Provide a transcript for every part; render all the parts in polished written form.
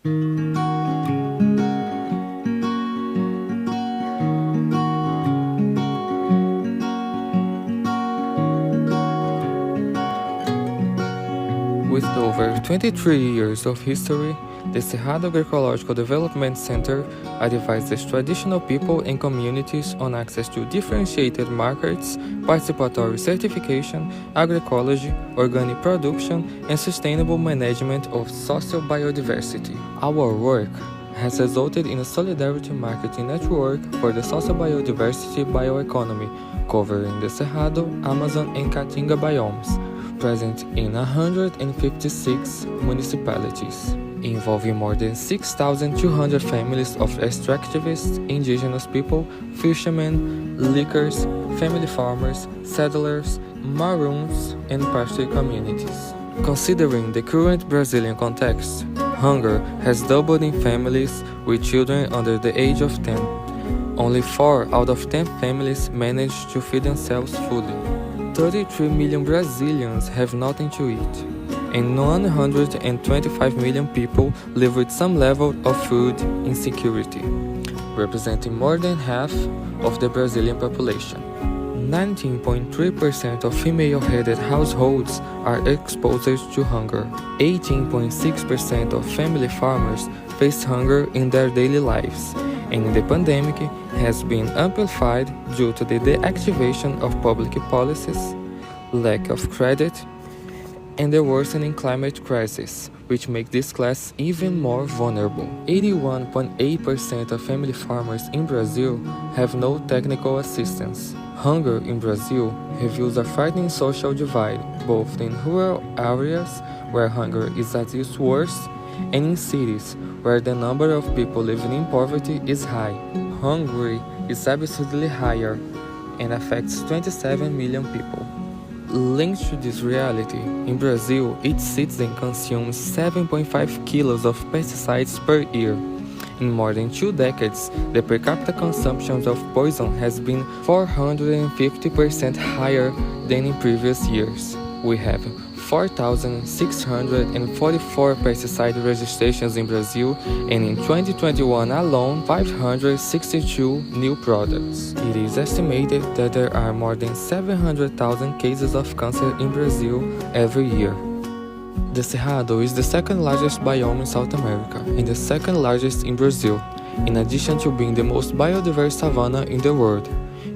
With over 23 years of history, the Cerrado Agroecological Development Center advises traditional people and communities on access to differentiated markets, participatory certification, agroecology, organic production, and sustainable management of social biodiversity. Our work has resulted in a solidarity marketing network for the social biodiversity bioeconomy, covering the Cerrado, Amazon, and Caatinga biomes, present in 156 municipalities, involving more than 6,200 families of extractivists, indigenous people, fishermen, lickers, family farmers, settlers, maroons, and pastoral communities. Considering the current Brazilian context, hunger has doubled in families with children under the age of 10. Only 4 out of 10 families manage to feed themselves fully. 33 million Brazilians have nothing to eat, and 125 million people live with some level of food insecurity, representing more than half of the Brazilian population. 19.3% of female-headed households are exposed to hunger. 18.6% of family farmers face hunger in their daily lives, and the pandemic has been amplified due to the deactivation of public policies, lack of credit, and the worsening climate crisis, which make this class even more vulnerable. 81.8% of family farmers in Brazil have no technical assistance. Hunger in Brazil reveals a frightening social divide, both in rural areas, where hunger is at its worst, and in cities, where the number of people living in poverty is high. Hunger is absolutely higher and affects 27 million people. Linked to this reality, in Brazil, each citizen consumes 7.5 kilos of pesticides per year. In more than 2 decades, the per capita consumption of poison has been 450% higher than in previous years. We have 4,644 pesticide registrations in Brazil, and in 2021 alone, 562 new products. It is estimated that there are more than 700,000 cases of cancer in Brazil every year. The Cerrado is the second largest biome in South America and the second largest in Brazil, in addition to being the most biodiverse savanna in the world.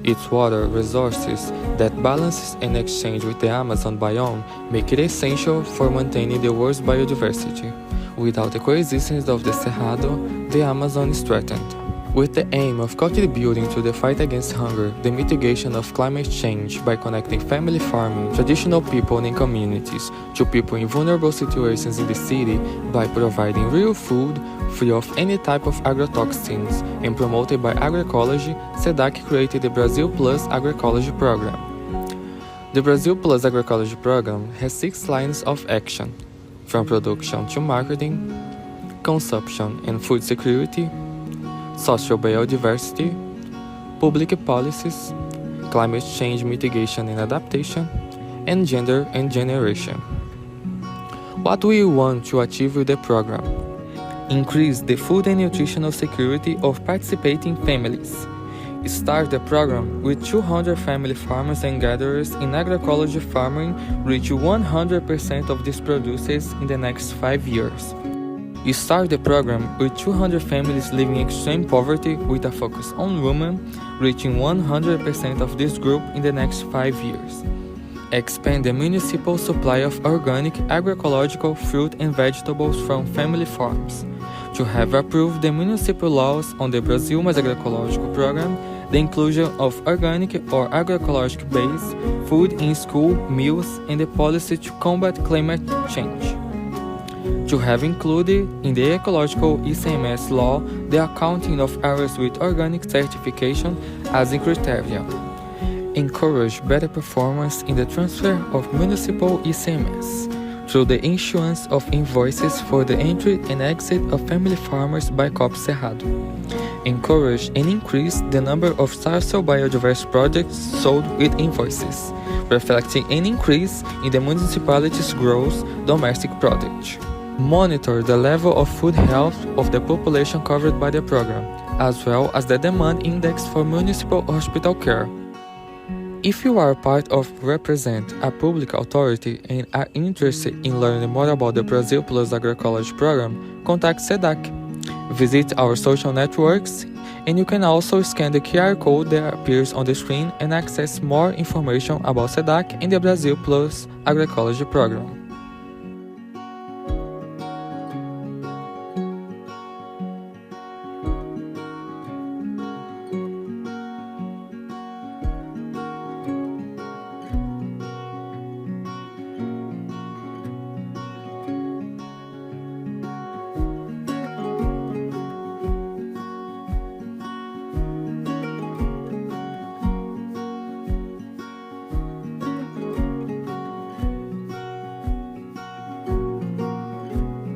Its water resources that balances and exchange with the Amazon biome make it essential for maintaining the world's biodiversity. Without the coexistence of the Cerrado, the Amazon is threatened. With the aim of contributing to the fight against hunger, the mitigation of climate change by connecting family farming, traditional people and communities to people in vulnerable situations in the city by providing real food free of any type of agrotoxins and promoted by agroecology, SEDAC created the Brazil Plus Agroecology Program. The Brazil Plus Agroecology Program has 6 lines of action, from production to marketing, consumption and food security, social biodiversity, public policies, climate change mitigation and adaptation, and gender and generation. What do we want to achieve with the program? Increase the food and nutritional security of participating families. Start the program with 200 family farmers and gatherers in agroecology farming, reach 100% of these producers in the next 5 years. You start the program with 200 families living in extreme poverty with a focus on women, reaching 100% of this group in the next 5 years. Expand the municipal supply of organic agroecological fruit and vegetables from family farms. To have approved the municipal laws on the Brazil Mais Agroecológico program, the inclusion of organic or agroecological-based food in school meals, and the policy to combat climate change. To have included in the ecological ICMS law the accounting of areas with organic certification as a criteria. Encourage better performance in the transfer of municipal ICMS through the issuance of invoices for the entry and exit of family farmers by COP Cerrado. Encourage and increase the number of social biodiverse projects sold with invoices, reflecting an increase in the municipality's gross domestic product. Monitor the level of food health of the population covered by the program, as well as the demand index for municipal hospital care. If you are part of represent a public authority and are interested in learning more about the Brazil Plus Agroecology program, contact SEDAC. Visit our social networks, and you can also scan the QR code that appears on the screen and access more information about SEDAC and the Brazil Plus Agroecology program.